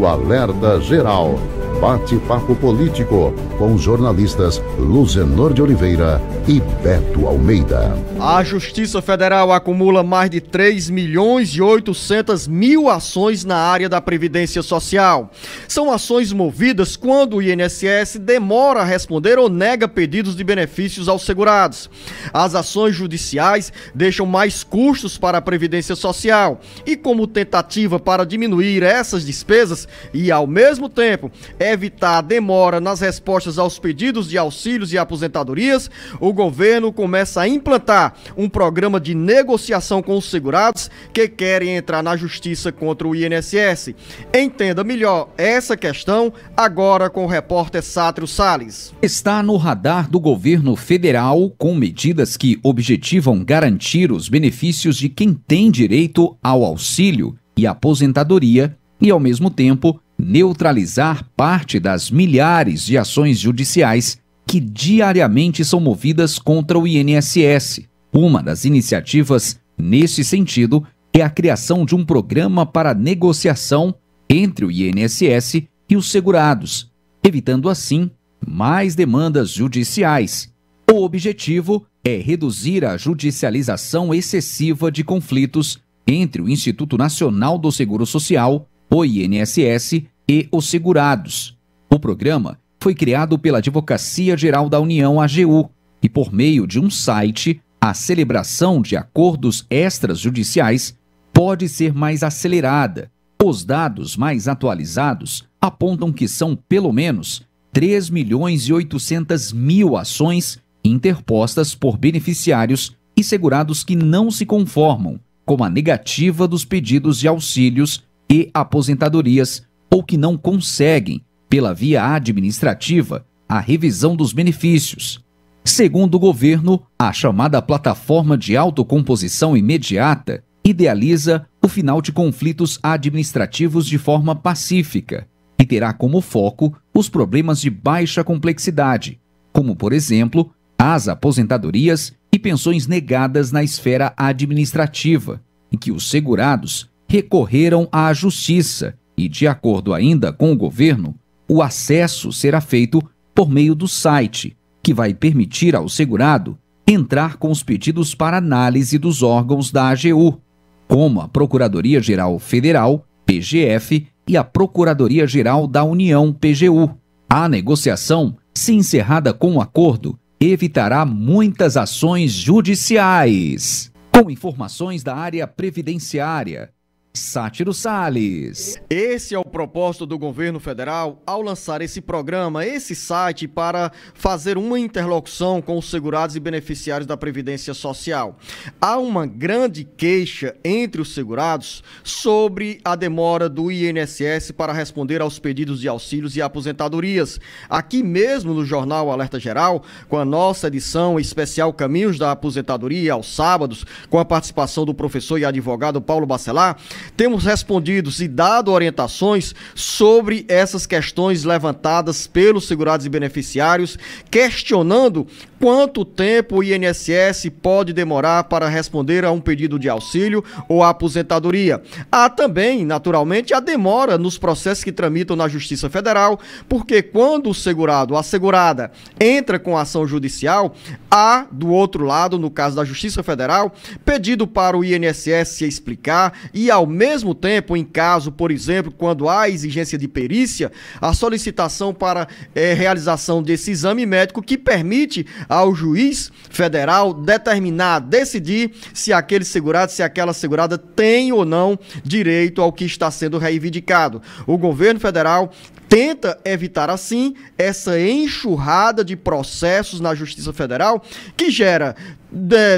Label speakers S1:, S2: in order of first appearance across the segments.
S1: o Alerta Geral. Bate-papo político com os jornalistas Luzenor de Oliveira e Beto Almeida.
S2: A Justiça Federal acumula mais de 3.800.000 ações na área da Previdência Social. São ações movidas quando o INSS demora a responder ou nega pedidos de benefícios aos segurados. As ações judiciais deixam mais custos para a Previdência Social e, como tentativa para diminuir essas despesas e, ao mesmo tempo, evitar a demora nas respostas aos pedidos de auxílios e aposentadorias, o governo começa a implantar um programa de negociação com os segurados que querem entrar na justiça contra o INSS. Entenda melhor essa questão agora com o repórter Sátrio Salles.
S3: Está no radar do governo federal com medidas que objetivam garantir os benefícios de quem tem direito ao auxílio e aposentadoria e, ao mesmo tempo, neutralizar parte das milhares de ações judiciais que diariamente são movidas contra o INSS. Uma das iniciativas nesse sentido é a criação de um programa para negociação entre o INSS e os segurados, evitando assim mais demandas judiciais. O objetivo é reduzir a judicialização excessiva de conflitos entre o Instituto Nacional do Seguro Social, o INSS, e os segurados. O programa foi criado pela Advocacia Geral da União, AGU, e por meio de um site, a celebração de acordos extrajudiciais pode ser mais acelerada. Os dados mais atualizados apontam que são pelo menos 3.800.000 ações interpostas por beneficiários e segurados que não se conformam com a negativa dos pedidos de auxílios e aposentadorias ou que não conseguem, pela via administrativa, a revisão dos benefícios. Segundo o governo, a chamada Plataforma de Autocomposição Imediata idealiza o final de conflitos administrativos de forma pacífica e terá como foco os problemas de baixa complexidade, como, por exemplo, as aposentadorias e pensões negadas na esfera administrativa, em que os segurados recorreram à justiça e, de acordo ainda com o governo, o acesso será feito por meio do site, que vai permitir ao segurado entrar com os pedidos para análise dos órgãos da AGU, como a Procuradoria-Geral Federal, PGF, e a Procuradoria-Geral da União, PGU. A negociação, se encerrada com o acordo, evitará muitas ações judiciais. Com informações da área previdenciária, Sátiro Salles.
S2: Esse é o propósito do governo federal ao lançar esse programa, esse site, para fazer uma interlocução com os segurados e beneficiários da Previdência Social. Há uma grande queixa entre os segurados sobre a demora do INSS para responder aos pedidos de auxílios e aposentadorias. Aqui mesmo no jornal Alerta Geral, com a nossa edição especial Caminhos da Aposentadoria, aos sábados, com a participação do professor e advogado Paulo Bacelar, temos respondido e dado orientações sobre essas questões levantadas pelos segurados e beneficiários, questionando quanto tempo o INSS pode demorar para responder a um pedido de auxílio ou aposentadoria. Há também, naturalmente, a demora nos processos que tramitam na Justiça Federal, porque quando o segurado, a segurada, entra com ação judicial, há, do outro lado, no caso da Justiça Federal, pedido para o INSS se explicar e, ao mesmo tempo, em caso, por exemplo, quando há exigência de perícia, a solicitação para realização desse exame médico que permite ao juiz federal determinar, decidir se aquele segurado, se aquela segurada tem ou não direito ao que está sendo reivindicado. O governo federal tenta evitar, assim, essa enxurrada de processos na Justiça Federal que gera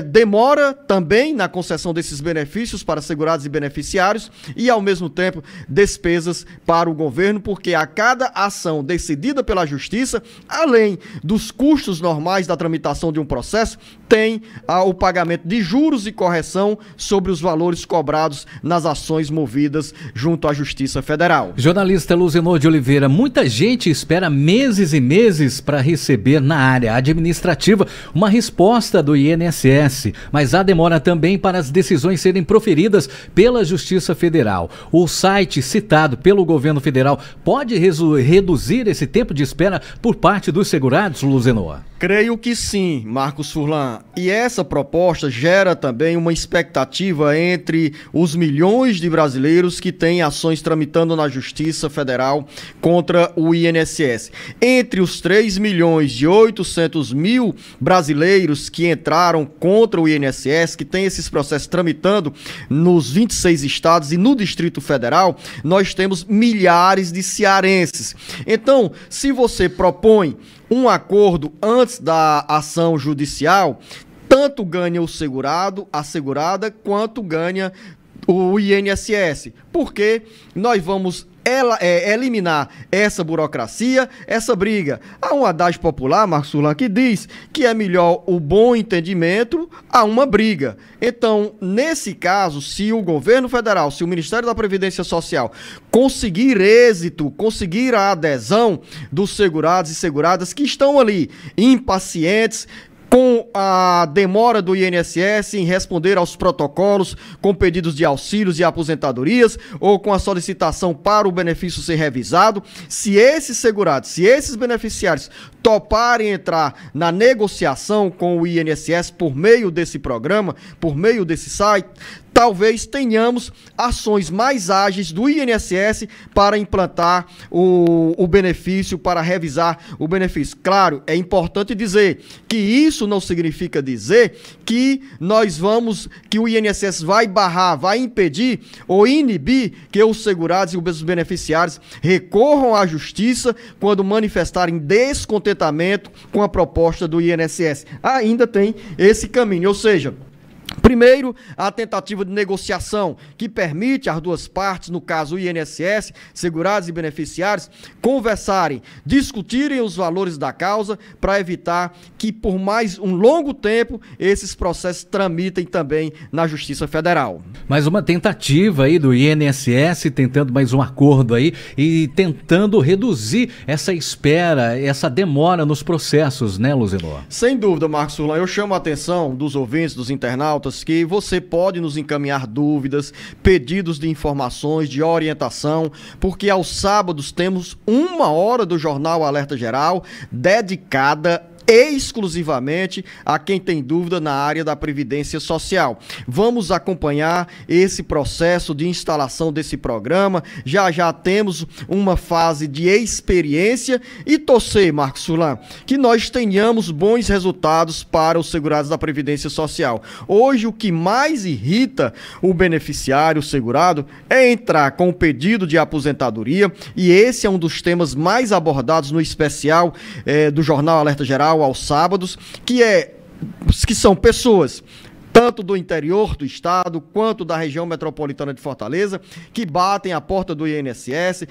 S2: demora também na concessão desses benefícios para segurados e beneficiários e, ao mesmo tempo, despesas para o governo, porque a cada ação decidida pela Justiça, além dos custos normais da tramitação de um processo, tem o pagamento de juros e correção sobre os valores cobrados nas ações movidas junto à Justiça Federal.
S4: Jornalista Luzenor de Oliveira Oliveira, muita gente espera meses e meses para receber na área administrativa uma resposta do INSS, mas há demora também para as decisões serem proferidas pela Justiça Federal. O site citado pelo governo federal pode reduzir esse tempo de espera por parte dos segurados, Luzenoa?
S2: Creio que sim, Marcos Furlan. E essa proposta gera também uma expectativa entre os milhões de brasileiros que têm ações tramitando na Justiça Federal contra o INSS. Entre os 3.800.000 brasileiros que entraram contra o INSS, que têm esses processos tramitando nos 26 estados e no Distrito Federal, nós temos milhares de cearenses. Então, se você propõe um acordo antes da ação judicial, tanto ganha o segurado, a segurada, quanto ganha o INSS, porque nós vamos eliminar essa burocracia, essa briga. Há um adágio popular, Marcos Furlan, que diz que é melhor o bom entendimento a uma briga. Então, nesse caso, se o governo federal, se o Ministério da Previdência Social conseguir êxito, conseguir a adesão dos segurados e seguradas que estão ali impacientes, com a demora do INSS em responder aos protocolos, com pedidos de auxílios e aposentadorias, ou com a solicitação para o benefício ser revisado, se esses segurados, se esses beneficiários toparem entrar na negociação com o INSS por meio desse programa, por meio desse site, talvez tenhamos ações mais ágeis do INSS para implantar o benefício, para revisar o benefício. Claro, é importante dizer que isso não significa dizer que que o INSS vai barrar, vai impedir ou inibir que os segurados e os beneficiários recorram à justiça quando manifestarem descontentamento com a proposta do INSS. Ainda tem esse caminho, ou seja, primeiro, a tentativa de negociação que permite às duas partes, no caso o INSS, segurados e beneficiários, conversarem, discutirem os valores da causa para evitar que por mais um longo tempo esses processos tramitem também na Justiça Federal.
S4: Mais uma tentativa aí do INSS, tentando mais um acordo aí e tentando reduzir essa espera, essa demora nos processos, né, Luzenoa?
S2: Sem dúvida, Marcos Furlan, eu chamo a atenção dos ouvintes, dos internautas, que você pode nos encaminhar dúvidas, pedidos de informações, de orientação, porque aos sábados temos 1 hora do Jornal Alerta Geral dedicada exclusivamente a quem tem dúvida na área da Previdência Social. Vamos acompanhar esse processo de instalação desse programa. Já temos uma fase de experiência e torcer, Marcos Furlan, que nós tenhamos bons resultados para os segurados da Previdência Social. Hoje, o que mais irrita o beneficiário, o segurado, é entrar com o pedido de aposentadoria, e esse é um dos temas mais abordados no especial do Jornal Alerta Geral aos sábados, que são pessoas tanto do interior do estado quanto da região metropolitana de Fortaleza, que batem a porta do INSS,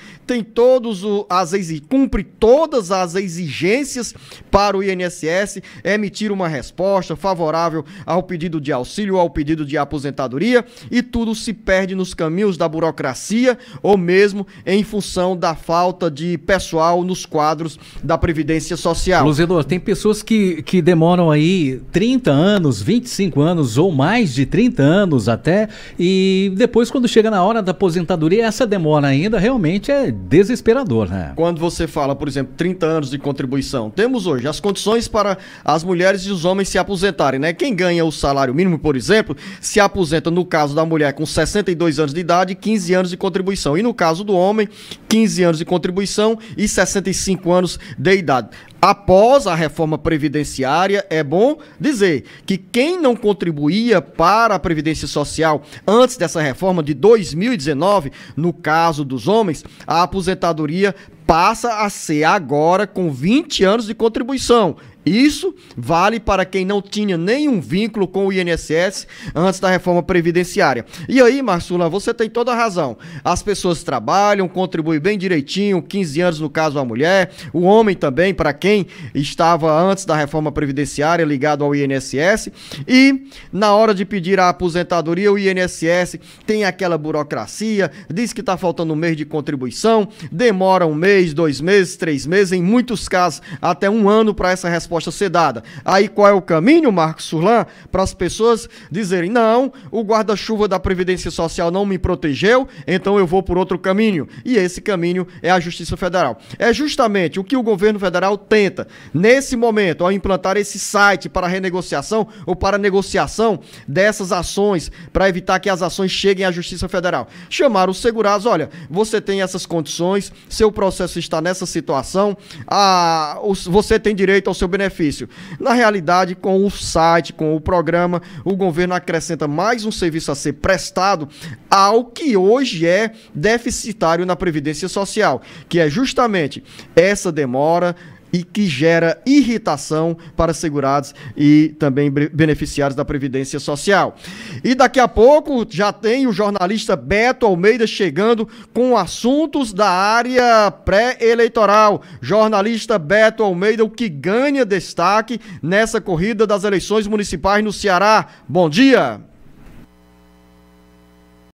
S2: cumpre todas as exigências para o INSS emitir uma resposta favorável ao pedido de auxílio, ao pedido de aposentadoria, e tudo se perde nos caminhos da burocracia ou mesmo em função da falta de pessoal nos quadros da Previdência Social.
S4: Luzedor, tem pessoas que demoram aí 30 anos, 25 anos ou mais de 30 anos até, e depois quando chega na hora da aposentadoria, essa demora ainda realmente é desesperador, né?
S2: Quando você fala, por exemplo, 30 anos de contribuição, temos hoje as condições para as mulheres e os homens se aposentarem, né? Quem ganha o salário mínimo, por exemplo, se aposenta, no caso da mulher, com 62 anos de idade, 15 anos de contribuição, e no caso do homem, 15 anos de contribuição e 65 anos de idade. Após a reforma previdenciária, é bom dizer que quem não contribuía para a Previdência Social antes dessa reforma de 2019, no caso dos homens, a aposentadoria passa a ser agora com 20 anos de contribuição. Isso vale para quem não tinha nenhum vínculo com o INSS antes da reforma previdenciária. E aí, Marcelo, você tem toda a razão. As pessoas trabalham, contribuem bem direitinho, 15 anos no caso a mulher, o homem também, para quem estava antes da reforma previdenciária ligado ao INSS, e na hora de pedir a aposentadoria, o INSS tem aquela burocracia, diz que está faltando um mês de contribuição, demora um mês, 2 meses, 3 meses, em muitos casos até 1 ano para essa resposta ser dada. Aí qual é o caminho, Marcos Furlan, para as pessoas dizerem, não, o guarda-chuva da Previdência Social não me protegeu, então eu vou por outro caminho. E esse caminho é a Justiça Federal. É justamente o que o governo federal tenta, nesse momento, ao implantar esse site para renegociação ou para negociação dessas ações, para evitar que as ações cheguem à Justiça Federal. Chamar os segurados, olha, você tem essas condições, seu processo está nessa situação, você tem direito ao seu benefício. Na realidade, com o site, com o programa, o governo acrescenta mais um serviço a ser prestado ao que hoje é deficitário na Previdência Social, que é justamente essa demora e que gera irritação para segurados e também beneficiários da Previdência Social. E daqui a pouco já tem o jornalista Beto Almeida chegando com assuntos da área pré-eleitoral. Jornalista Beto Almeida, o que ganha destaque nessa corrida das eleições municipais no Ceará. Bom dia!